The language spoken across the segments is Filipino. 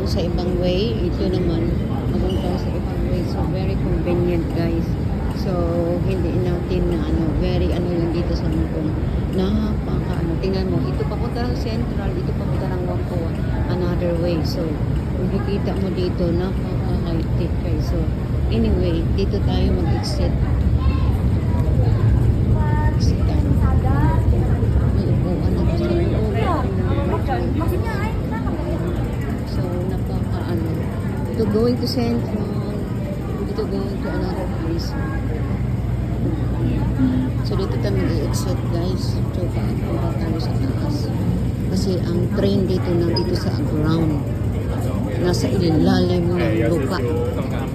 doon sa ibang way. Ito naman, magunta sa ibang way. So, very convenient, guys. So, hindi natin na very lang dito sa Hong Kong. Tingnan mo, ito papunta ng Central, ito papunta ng Whampoa, another way. So, makikita mo dito, napaka-high-tech, guys. So, anyway, dito tayo mag-exit. Exitan. May upuan na gusto rin. So, ito going to Central, ito going to another place. So, dito tayo mag-exit, guys. So, papunta tayo sa taas. Kasi ang train dito nandito sa ground. Nasa ilalim ng lupa.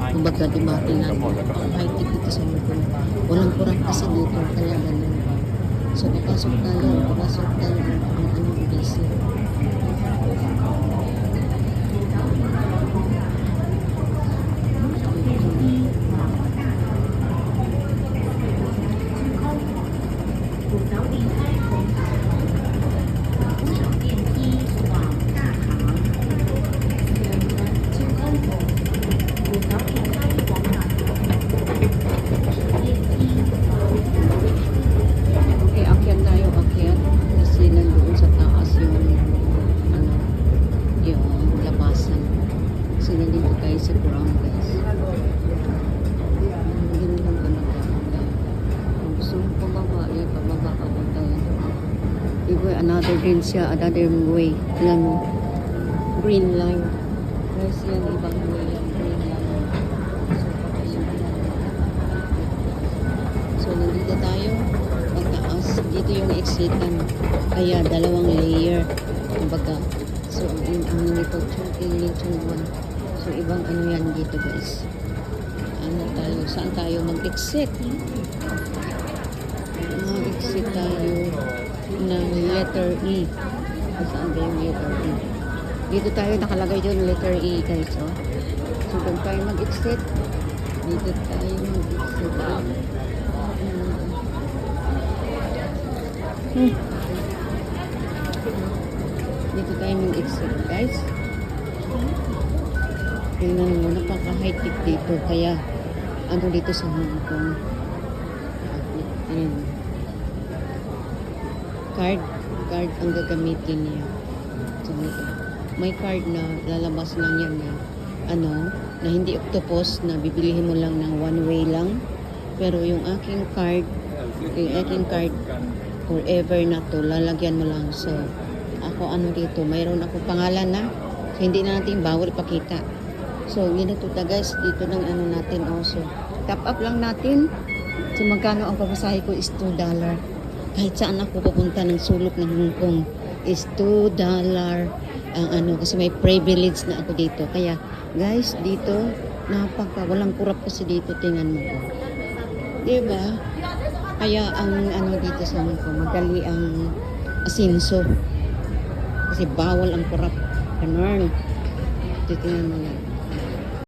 Kumbaga, diba, tingnan mo. Ang high-tech dito sa Hong Kong. Walang kurang kasi dito. Kaya ganun. So, papasok tayo. Ang busy. Nandito tayo sa ground, guys. Hindi lang ka nakakita. Kung gusto mo pababa ka punta yan. Iba, another din siya, another way. Alam mo, green line. Guys, yan, ibang way yan, green line. So, nandito tayo. Pagtaas, dito yung exitan. Kaya, dalawang layer. Kumbaga, so, ang nito, chunking 1. So, ibang yan dito, guys. Saan tayo mag-exit? Mag-exit tayo ng letter E. Saan ba yung letter E? Dito tayo, nakalagay doon letter E, guys. Oh. So, doon tayo mag-exit. Dito tayo mag-exit. Dito tayo mag-exit, guys. Tingnan mo, napaka-high-tech dito. Kaya, dito sa Hong Kong. Ayan. Card ang gagamitin niya. So, may card na lalabas lang yan na hindi octopus, na bibilihin mo lang ng one way lang. Pero yung aking card, forever na to, lalagyan mo lang. So, ako dito, mayroon ako pangalan na. So, hindi na natin bawal ipakita. So, ganito guys, dito ng natin also. Top up lang natin. So, magkano ang pamasahe ko is $2. Kahit saan ako pupunta ng sulok ng Hong Kong is $2 ang kasi may privilege na ako dito. Kaya, guys, dito, walang kurap kasi dito, tingnan mo ko. Diba? Kaya, ang dito sa Hong Kong, madali ang asinso. Kasi bawal ang kurap. Ganun. Tingnan mo yan.